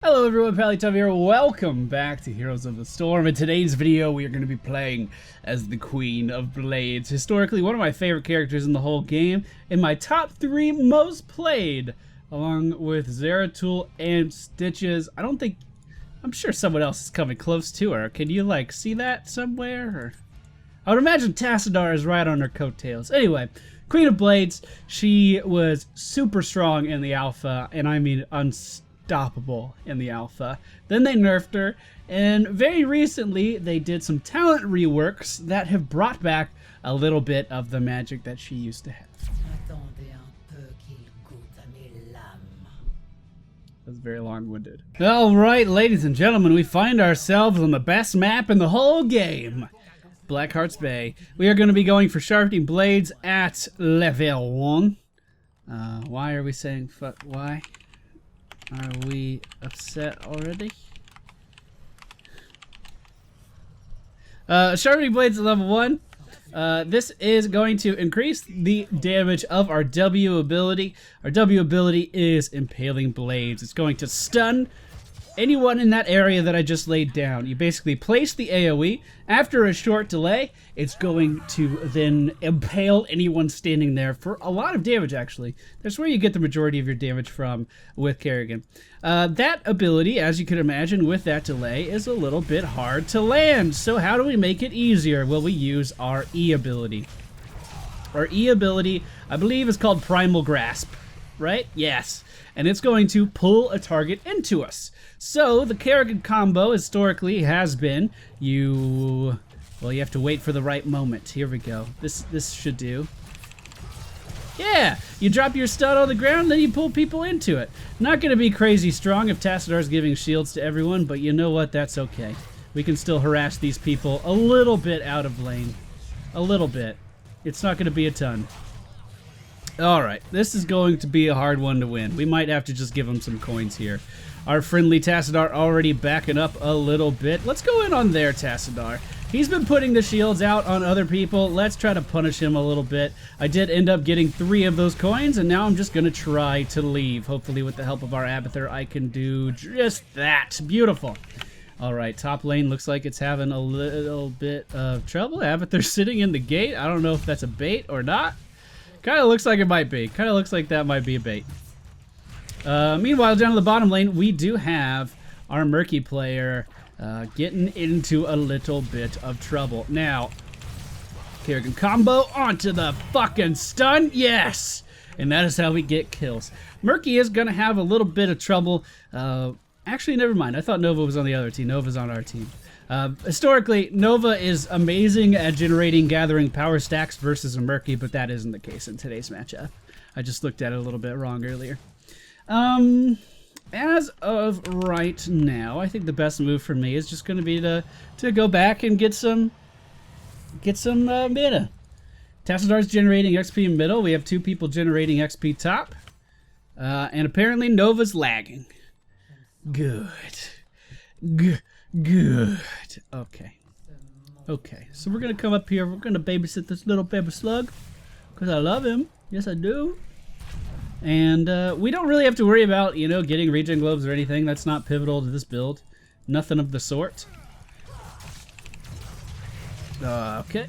Hello everyone, Pallytub here. Welcome back to Heroes of the Storm. In today's video, we are going to be playing as the Queen of Blades. Historically, one of my favorite characters in the whole game, and my top 3 most played, along with Zeratul and Stitches. I'm sure someone else is coming close to her. Can you, see that somewhere? Or I would imagine Tassadar is right on her coattails. Anyway, Queen of Blades, she was super strong in the alpha, and I mean unstoppable in the alpha. Then they nerfed her, and very recently they did some talent reworks that have brought back a little bit of the magic that she used to have. That's very long-winded. Alright, ladies and gentlemen, we find ourselves on the best map in the whole game, Blackheart's Bay. We are going to be going for sharpening blades at level 1. Why are we saying fuck? Why? Are we upset already? Sharpening blades at level 1. This is going to increase the damage of our W ability. Our W ability is Impaling Blades. It's going to stun anyone in that area that I just laid down. You basically place the AoE. After a short delay, it's going to then impale anyone standing there for a lot of damage, actually. That's where you get the majority of your damage from with Kerrigan. That ability, as you can imagine, with that delay, is a little bit hard to land. So how do we make it easier? Well, we use our E ability. Our E ability, I believe, is called Primal Grasp, right? Yes. And it's going to pull a target into us. So the Kerrigan combo historically has been you have to wait for the right moment. Here we go. This should do. Yeah, you drop your stun on the ground, then you pull people into it. Not going to be crazy strong if Tassadar's giving shields to everyone, but you know what? That's okay. We can still harass these people a little bit out of lane. A little bit. It's not going to be a ton. Alright, this is going to be a hard one to win. We might have to just give him some coins here. Our friendly Tassadar already backing up a little bit. Let's go in on their Tassadar. He's been putting the shields out on other people. Let's try to punish him a little bit. I did end up getting 3 of those coins, and now I'm just going to try to leave. Hopefully with the help of our Abathur, I can do just that. Beautiful. Alright, top lane looks like it's having a little bit of trouble. Abathur's sitting in the gate. I don't know if that's a bait or not. Kind of looks like it might be. Kind of looks like that might be a bait. Meanwhile, down in the bottom lane, we do have our Murky player getting into a little bit of trouble. Now, Kerrigan combo onto the fucking stun. Yes! And that is how we get kills. Murky is going to have a little bit of trouble. Actually, never mind. I thought Nova was on the other team. Nova's on our team. Historically, Nova is amazing at gathering power stacks versus a Murky, but that isn't the case in today's matchup. I just looked at it a little bit wrong earlier. As of right now, I think the best move for me is just going to be to go back and get some mana. Tassadar's generating XP in middle. We have 2 people generating XP top. And apparently Nova's lagging. Good. Good. Okay, so we're gonna come up here. We're gonna babysit this little baby slug because I love him. Yes, I do. And we don't really have to worry about, getting regen globes or anything. That's not pivotal to this build. Nothing of the sort. Okay.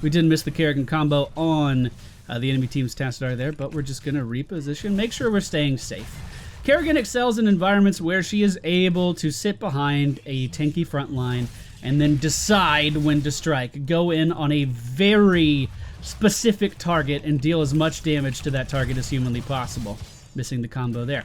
We did miss the Kerrigan combo on the enemy team's Tassadar there, but we're just gonna reposition. Make sure we're staying safe. Kerrigan excels in environments where she is able to sit behind a tanky front line and then decide when to strike. Go in on a very specific target and deal as much damage to that target as humanly possible. Missing the combo there.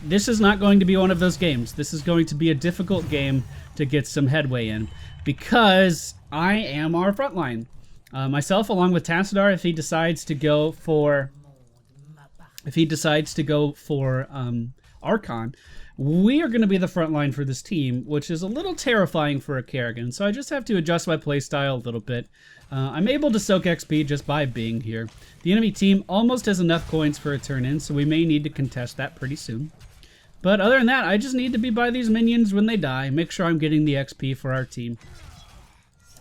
This is not going to be one of those games. This is going to be a difficult game to get some headway in because I am our front line. Myself, along with Tassadar, if he decides to go for Archon, we are going to be the front line for this team, which is a little terrifying for a Kerrigan, so I just have to adjust my playstyle a little bit. I'm able to soak XP just by being here. The enemy team almost has enough coins for a turn-in, so we may need to contest that pretty soon. But other than that, I just need to be by these minions when they die, make sure I'm getting the XP for our team,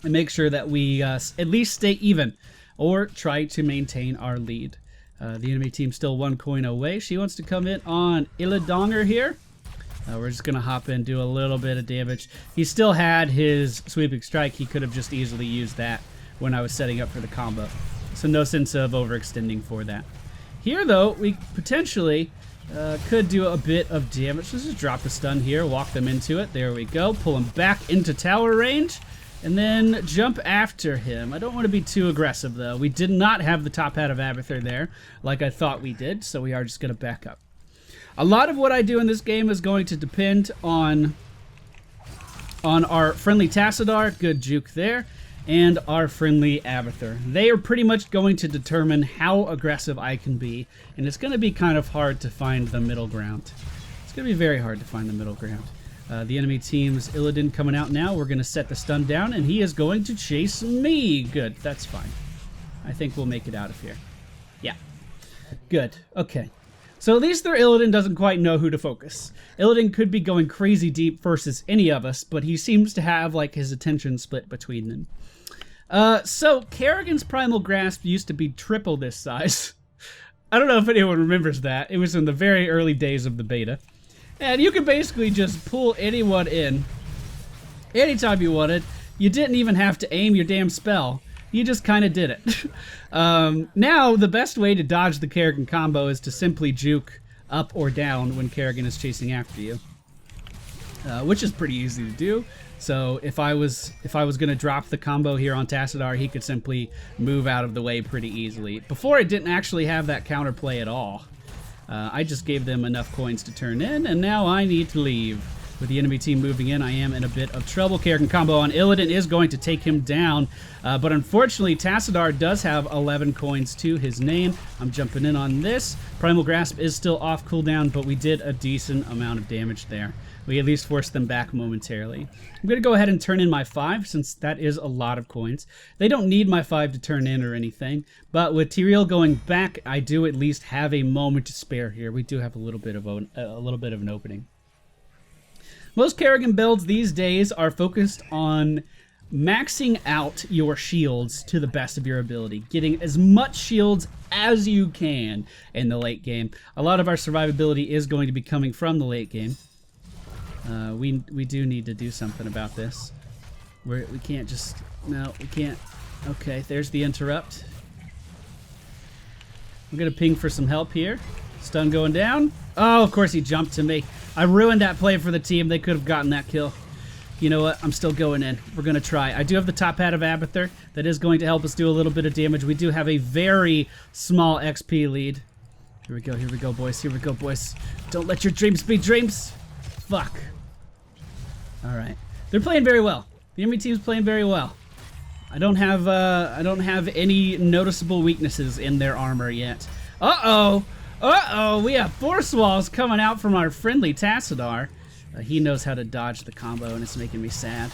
and make sure that we at least stay even, or try to maintain our lead. The enemy team's still 1 coin away. She wants to come in on Illidonger here. We're just going to hop in, do a little bit of damage. He still had his sweeping strike. He could have just easily used that when I was setting up for the combo. So no sense of overextending for that. Here, though, we potentially could do a bit of damage. Let's just drop the stun here, walk them into it. There we go. Pull him back into tower range, and then jump after him. I don't want to be too aggressive, though. We did not have the top hat of Abathur there, like I thought we did, so we are just going to back up. A lot of what I do in this game is going to depend on our friendly Tassadar, good juke there, and our friendly Abathur. They are pretty much going to determine how aggressive I can be, and it's going to be kind of hard to find the middle ground. It's going to be very hard to find the middle ground. The enemy team's Illidan coming out now. We're going to set the stun down, and he is going to chase me. Good, that's fine. I think we'll make it out of here. Yeah, good, okay. So at least their Illidan doesn't quite know who to focus. Illidan could be going crazy deep versus any of us, but he seems to have like his attention split between them. So Kerrigan's Primal Grasp used to be triple this size. I don't know if anyone remembers that. It was in the very early days of the beta. And you could basically just pull anyone in anytime you wanted. You didn't even have to aim your damn spell. You just kind of did it. Now, the best way to dodge the Kerrigan combo is to simply juke up or down when Kerrigan is chasing after you, which is pretty easy to do. So if I was going to drop the combo here on Tassadar, he could simply move out of the way pretty easily. Before, it didn't actually have that counterplay at all. I just gave them enough coins to turn in, and now I need to leave. With the enemy team moving in, I am in a bit of trouble. Kerrigan combo on Illidan is going to take him down, but unfortunately, Tassadar does have 11 coins to his name. I'm jumping in on this. Primal Grasp is still off cooldown, but we did a decent amount of damage there. We at least forced them back momentarily. I'm going to go ahead and turn in my 5, since that is a lot of coins. They don't need my 5 to turn in or anything, but with Tyrael going back, I do at least have a moment to spare here. We do have a little bit of an opening. Most Kerrigan builds these days are focused on maxing out your shields to the best of your ability, getting as much shields as you can in the late game. A lot of our survivability is going to be coming from the late game. We do need to do something about this. We can't just... No, we can't. Okay, there's the interrupt. I'm going to ping for some help here. Stun going down. Oh, of course he jumped to me. I ruined that play for the team. They could have gotten that kill. You know what? I'm still going in. We're going to try. I do have the top hat of Abathur. That is going to help us do a little bit of damage. We do have a very small XP lead. Here we go, boys. Here we go, boys. Don't let your dreams be dreams. Fuck. All right. They're playing very well. The enemy team's playing very well. I don't have any noticeable weaknesses in their armor yet. Uh-oh. Uh-oh, we have force walls coming out from our friendly Tassadar. He knows how to dodge the combo, and it's making me sad.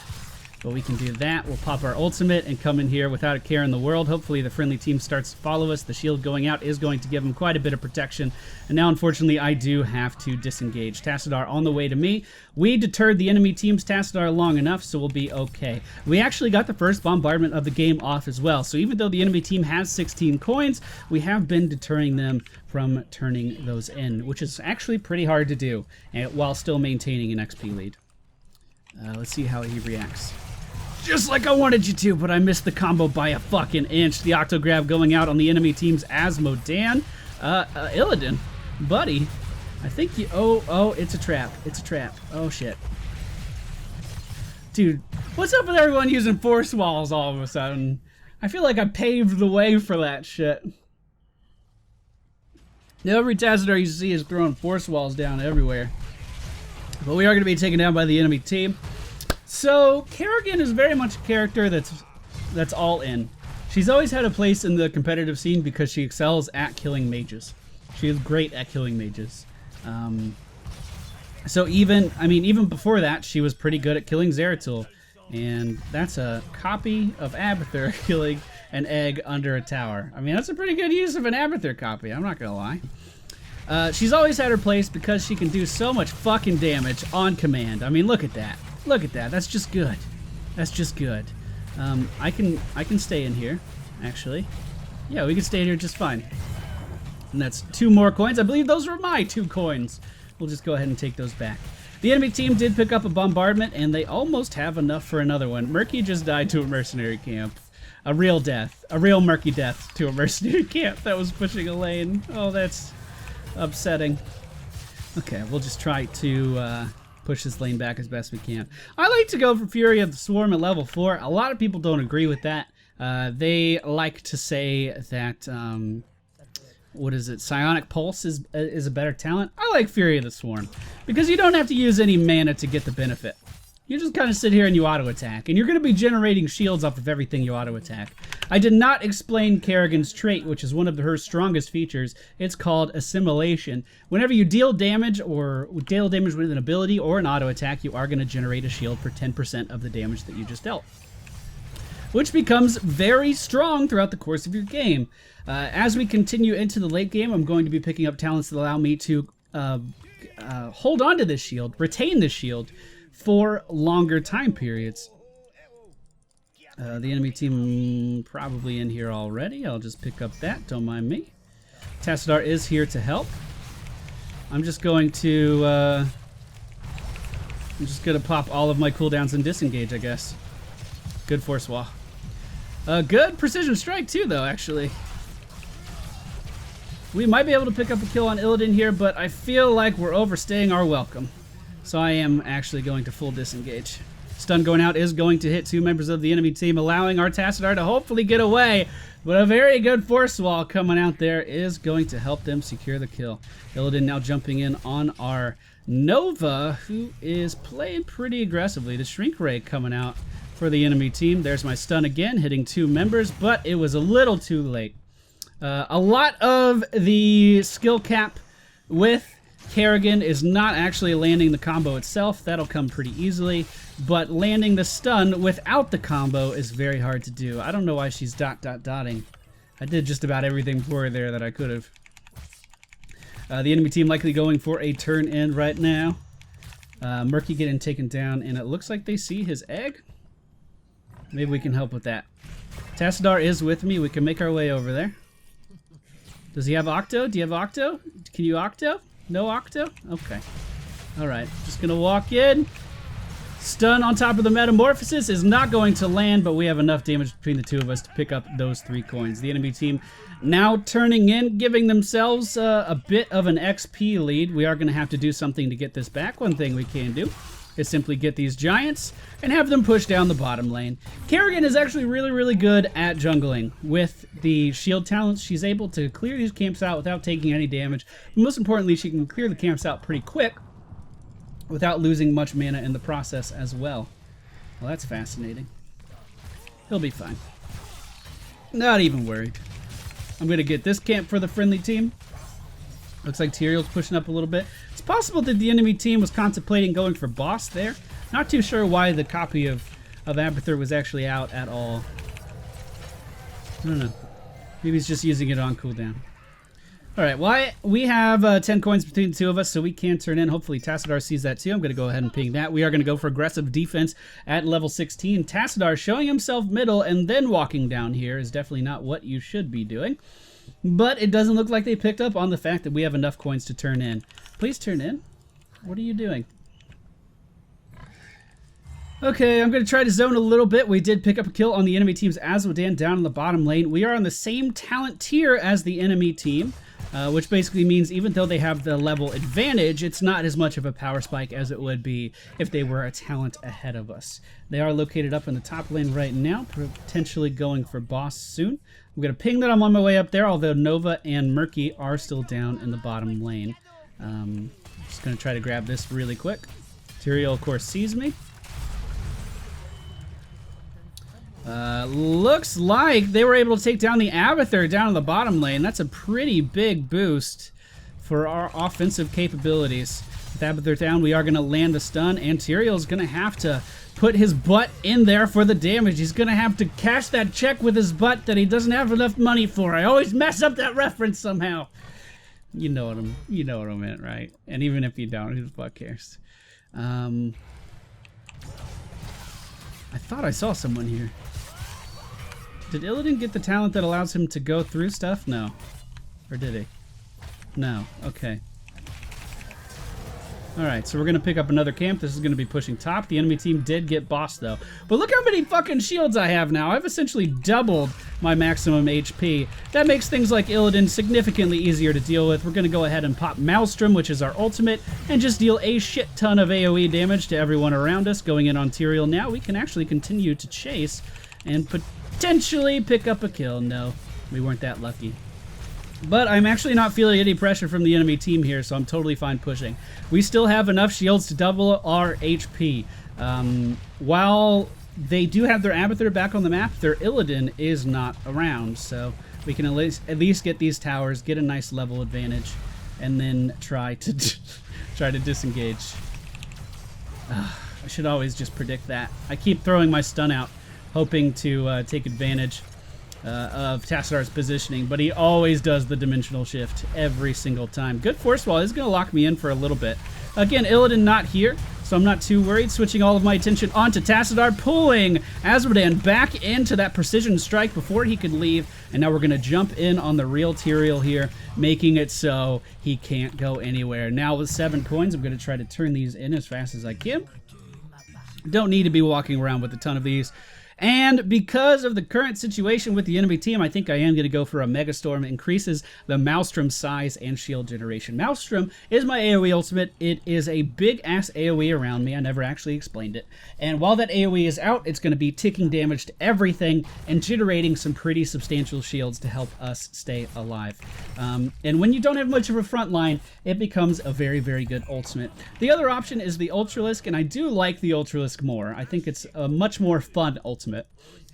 But we can do that. We'll pop our ultimate and come in here without a care in the world. Hopefully the friendly team starts to follow us. The shield going out is going to give them quite a bit of protection. And now, unfortunately, I do have to disengage. Tassadar on the way to me. We deterred the enemy team's Tassadar long enough, so we'll be okay. We actually got the first bombardment of the game off as well. So even though the enemy team has 16 coins, we have been deterring them from turning those in, which is actually pretty hard to do, while still maintaining an XP lead. Let's see how he reacts. Just like I wanted you to, but I missed the combo by a fucking inch. The Octograb going out on the enemy team's Asmodan. Illidan, buddy, I think you... Oh, it's a trap. It's a trap. Oh, shit. Dude, what's up with everyone using force walls all of a sudden? I feel like I paved the way for that shit. Every Tassadar you see is throwing force walls down everywhere. But we are going to be taken down by the enemy team. So, Kerrigan is very much a character that's all in. She's always had a place in the competitive scene because she excels at killing mages. She is great at killing mages. So even before that, she was pretty good at killing Zeratul. And that's a copy of Abathur killing an egg under a tower. I mean, that's a pretty good use of an Abathur copy, I'm not gonna lie. She's always had her place because she can do so much fucking damage on command. I mean, look at that. Look at that. That's just good. That's just good. I can stay in here, actually. Yeah, we can stay in here just fine. And that's 2 more coins. I believe those were my 2 coins. We'll just go ahead and take those back. The enemy team did pick up a bombardment, and they almost have enough for another one. Murky just died to a mercenary camp. A real death. A real Murky death to a mercenary camp that was pushing a lane. Oh, that's upsetting. Okay, we'll just try to push this lane back as best we can. I like to go for Fury of the Swarm at level 4. A lot of people don't agree with that. They like to say that, what is it, Psionic Pulse is a better talent. I like Fury of the Swarm because you don't have to use any mana to get the benefit. You just kind of sit here and you auto-attack, and you're going to be generating shields off of everything you auto-attack. I did not explain Kerrigan's trait, which is one of her strongest features. It's called Assimilation. Whenever you deal damage with an ability or an auto-attack, you are going to generate a shield for 10% of the damage that you just dealt, which becomes very strong throughout the course of your game. As we continue into the late game, I'm going to be picking up talents that allow me to hold on to this shield, retain this shield, for longer time periods. The enemy team probably in here already. I'll just pick up that, don't mind me. Tassadar is here to help. I'm just going to pop all of my cooldowns and disengage, I guess. Good force wall. Good precision strike too, though, actually. We might be able to pick up a kill on Illidan here, but I feel like we're overstaying our welcome. So I am actually going to full disengage. Stun going out is going to hit 2 members of the enemy team, allowing our Tassadar to hopefully get away. But a very good force wall coming out there is going to help them secure the kill. Illidan now jumping in on our Nova, who is playing pretty aggressively. The Shrink Ray coming out for the enemy team. There's my stun again, hitting 2 members, but it was a little too late. A lot of the skill cap with Kerrigan is not actually landing the combo itself. That'll come pretty easily, but landing the stun without the combo is very hard to do. I don't know why she's dotting. I did just about everything for her there that I could have. The enemy team likely going for a turn in right now. Murky getting taken down, and it looks like they see his egg. Maybe we can help with that. Tassadar is with me. We can make our way over there. Does he have Octo? Do you have Octo? Can you Octo? No Octo? Okay. Alright, just gonna walk in. Stun on top of the Metamorphosis is not going to land, but we have enough damage between the two of us to pick up those 3 coins. The enemy team now turning in, giving themselves a bit of an XP lead. We are going to have to do something to get this back. One thing we can do is simply get these giants and have them push down the bottom lane. Kerrigan is actually really, really good at jungling. With the shield talents, she's able to clear these camps out without taking any damage. But most importantly, she can clear the camps out pretty quick without losing much mana in the process as well. Well, that's fascinating. He'll be fine. Not even worried. I'm going to get this camp for the friendly team. Looks like Tyrael's pushing up a little bit. It's possible that the enemy team was contemplating going for boss there. Not too sure why the copy of Abathur was actually out at all. I don't know. Maybe he's just using it on cooldown. Alright, well, we have 10 coins between the two of us, so we can turn in. Hopefully Tassadar sees that too. I'm going to go ahead and ping that. We are going to go for aggressive defense at level 16. Tassadar showing himself middle and then walking down here is definitely not what you should be doing. But it doesn't look like they picked up on the fact that we have enough coins to turn in. Please turn in. What are you doing? Okay, I'm going to try to zone a little bit. We did pick up a kill on the enemy team's Azmodan down in the bottom lane. We are on the same talent tier as the enemy team, which basically means even though they have the level advantage, it's not as much of a power spike as it would be if they were a talent ahead of us. They are located up in the top lane right now, potentially going for boss soon. I'm going to ping that I'm on my way up there, although Nova and Murky are still down in the bottom lane. Just going to try to grab this really quick. Tyrael, of course, sees me. Looks like they were able to take down the Abathur down in the bottom lane. That's a pretty big boost for our offensive capabilities. With Abathur down, we are going to land the stun, and Tyrael's going to have to put his butt in there for the damage. He's going to have to cash that check with his butt that he doesn't have enough money for. I always mess up that reference somehow. You know what I meant, right? And even if you don't, who the fuck cares? I thought I saw someone here. Did Illidan get the talent that allows him to go through stuff? No. Or did he? No. Okay. Alright, so we're going to pick up another camp. This is going to be pushing top. The enemy team did get boss, though. But look how many fucking shields I have now. I've essentially doubled my maximum HP. That makes things like Illidan significantly easier to deal with. We're going to go ahead and pop Maelstrom, which is our ultimate, and just deal a shit ton of AoE damage to everyone around us. Going in on Tyrael now, we can actually continue to chase and potentially pick up a kill. No, we weren't that lucky. But I'm actually not feeling any pressure from the enemy team here, so I'm totally fine pushing. We still have enough shields to double our HP. While they do have their Abathur back on the map, their Illidan is not around, so we can at least get these towers, get a nice level advantage, and then try to disengage. I should always just predict that. I keep throwing my stun out, hoping to take advantage of Tassadar's positioning, but he always does the dimensional shift every single time. Good force wall is going to lock me in for a little bit. Again, Illidan not here, so I'm not too worried. Switching all of my attention onto Tassadar, pulling Azmodan back into that precision strike before he could leave, and now we're going to jump in on the real Tyrael here, making it so he can't go anywhere. Now with 7 coins, I'm going to try to turn these in as fast as I can. Don't need to be walking around with a ton of these. And because of the current situation with the enemy team, I think I am going to go for a Megastorm. Increases the Maelstrom size and shield generation. Maelstrom is my AoE ultimate. It is a big-ass AoE around me. I never actually explained it. And while that AoE is out, it's going to be ticking damage to everything and generating some pretty substantial shields to help us stay alive. And when you don't have much of a front line, it becomes a very, very good ultimate. The other option is the Ultralisk, and I do like the Ultralisk more. I think it's a much more fun ultimate.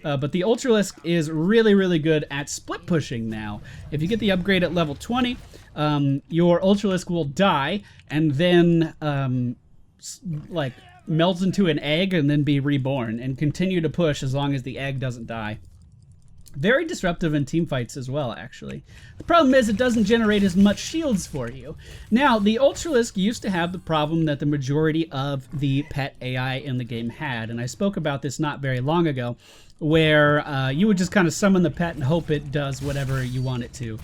But the Ultralisk is really, really good at split pushing now. If you get the upgrade at level 20, your Ultralisk will die and then like melt into an egg and then be reborn and continue to push as long as the egg doesn't die. Very disruptive in team fights as well, actually. The problem is it doesn't generate as much shields for you. Now, the Ultralisk used to have the problem that the majority of the pet AI in the game had, and I spoke about this not very long ago, where you would just kind of summon the pet and hope it does whatever you want it to.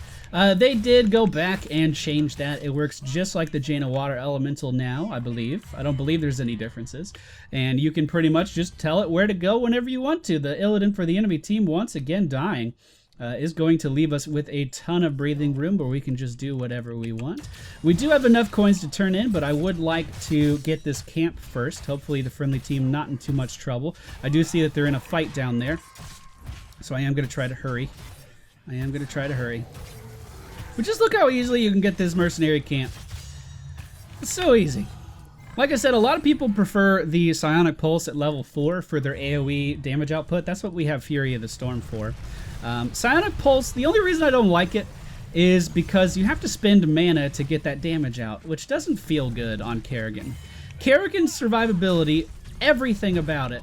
They did go back and change that. It works just like the Jaina Water Elemental now, I believe. I don't believe there's any differences. And you can pretty much just tell it where to go whenever you want to. The Illidan for the enemy team, once again dying, is going to leave us with a ton of breathing room where we can just do whatever we want. We do have enough coins to turn in, but I would like to get this camp first. Hopefully the friendly team not in too much trouble. I do see that they're in a fight down there, so I am going to try to hurry. But just look how easily you can get this mercenary camp. It's so easy. Like I said, a lot of people prefer the Psionic Pulse at level 4 for their AoE damage output. That's what we have Fury of the Storm for. Psionic Pulse, the only reason I don't like it is because you have to spend mana to get that damage out, which doesn't feel good on Kerrigan. Kerrigan's survivability, everything about it,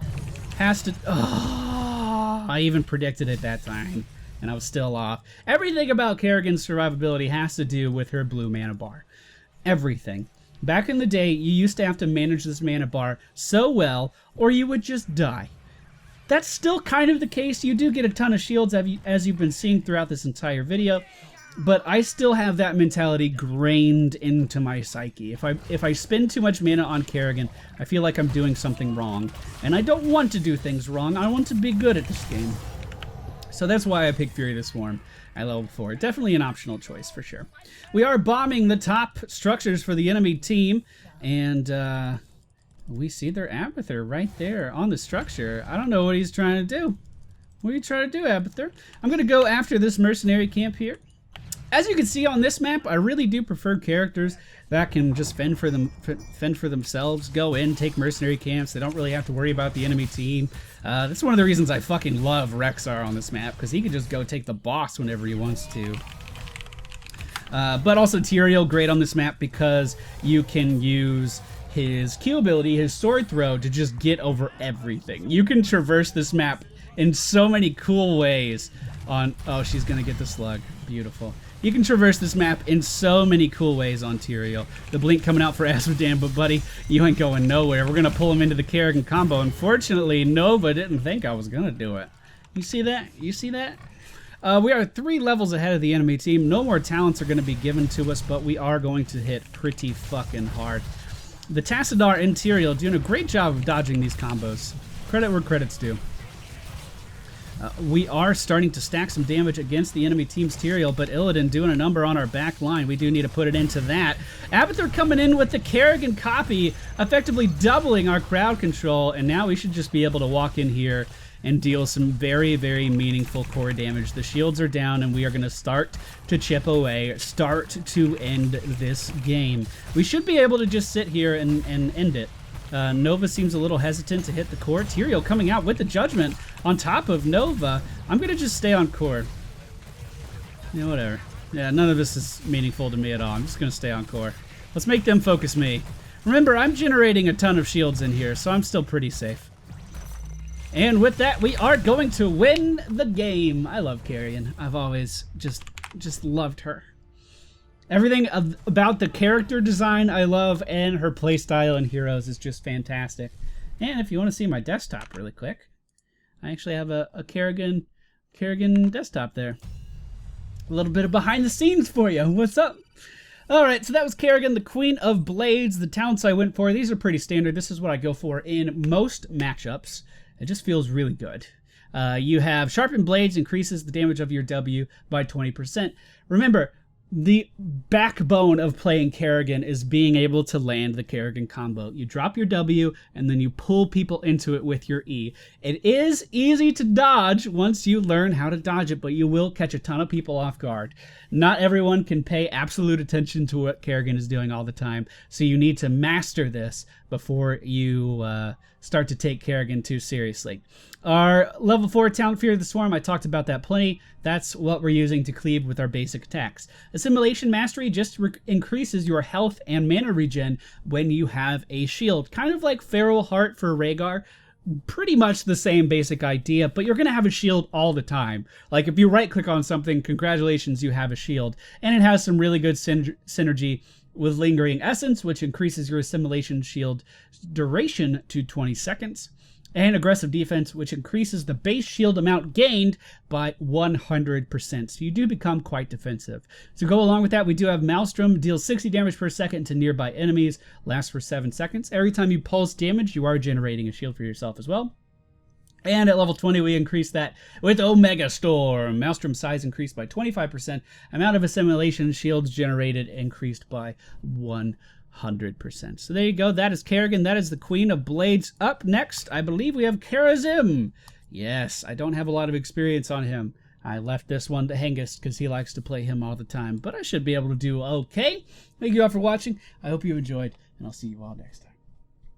has to... Oh, I even predicted it that time, and I was still off. Everything about Kerrigan's survivability has to do with her blue mana bar. Everything. Back in the day, you used to have to manage this mana bar so well, or you would just die. That's still kind of the case. You do get a ton of shields, as you've been seeing throughout this entire video, but I still have that mentality grained into my psyche. If I spend too much mana on Kerrigan, I feel like I'm doing something wrong, and I don't want to do things wrong. I want to be good at this game. So that's why I picked Fury of the Swarm at level 4. Definitely an optional choice for sure. We are bombing the top structures for the enemy team, and we see their Abathur right there on the structure. I don't know what he's trying to do. What are you trying to do, Abathur? I'm going to go after this mercenary camp here. As you can see on this map, I really do prefer characters that can just fend for themselves, go in, take mercenary camps. They don't really have to worry about the enemy team. That's one of the reasons I fucking love Rexar on this map, because he can just go take the boss whenever he wants to. But also Tyrael, great on this map because you can use his Q ability, his sword throw, to just get over everything. You can traverse this map in so many cool ways on... Oh, she's gonna get the slug. Beautiful. You can traverse this map in so many cool ways on Tyrael. The blink coming out for Azmodan, but buddy, you ain't going nowhere. We're gonna pull him into the Kerrigan combo. Unfortunately, Nova didn't think I was gonna do it. You see that? You see that? We are 3 levels ahead of the enemy team. No more talents are gonna be given to us, but we are going to hit pretty fucking hard. The Tassadar and Tyrael doing a great job of dodging these combos. Credit where credit's due. We are starting to stack some damage against the enemy team's Tyrael, but Illidan doing a number on our back line. We do need to put it into that. Abathur coming in with the Kerrigan copy, effectively doubling our crowd control, and now we should just be able to walk in here and deal some very, very meaningful core damage. The shields are down, and we are going to start to chip away, start to end this game. We should be able to just sit here and end it. Nova seems a little hesitant to hit the core. Tyrael coming out with the judgment on top of Nova. I'm going to just stay on core. Yeah, whatever. Yeah, none of this is meaningful to me at all. I'm just going to stay on core. Let's make them focus me. Remember, I'm generating a ton of shields in here, so I'm still pretty safe. And with that, we are going to win the game. I love Kerrigan. I've always just loved her. Everything about the character design I love, and her playstyle in Heroes is just fantastic. And if you want to see my desktop really quick, I actually have a Kerrigan desktop there. A little bit of behind the scenes for you. What's up? Alright, so that was Kerrigan, the Queen of Blades. The talents I went for, these are pretty standard. This is what I go for in most matchups. It just feels really good. You have Sharpened Blades, increases the damage of your W by 20%. Remember, the backbone of playing Kerrigan is being able to land the Kerrigan combo. You drop your W, and then you pull people into it with your E. It is easy to dodge once you learn how to dodge it, but you will catch a ton of people off guard. Not everyone can pay absolute attention to what Kerrigan is doing all the time, so you need to master this before you start to take Kerrigan too seriously. Our level 4 talent, Fear of the Swarm, I talked about that plenty. That's what we're using to cleave with our basic attacks. Assimilation Mastery just increases your health and mana regen when you have a shield. Kind of like Feral Heart for Rhaegar. Pretty much the same basic idea, but you're going to have a shield all the time. Like if you right click on something, congratulations, you have a shield. And it has some really good synergy with Lingering Essence, which increases your assimilation shield duration to 20 seconds. And Aggressive Defense, which increases the base shield amount gained by 100%. So you do become quite defensive. To go along with that, we do have Maelstrom, deals 60 damage per second to nearby enemies, lasts for 7 seconds. Every time you pulse damage, you are generating a shield for yourself as well. And at level 20, we increase that with Omega Storm. Maelstrom size increased by 25%. Amount of assimilation shields generated increased by 100%. So there you go. That is Kerrigan. That is the Queen of Blades. Up next, I believe we have Karazim. Yes, I don't have a lot of experience on him. I left this one to Hengist because he likes to play him all the time. But I should be able to do okay. Thank you all for watching. I hope you enjoyed, and I'll see you all next time.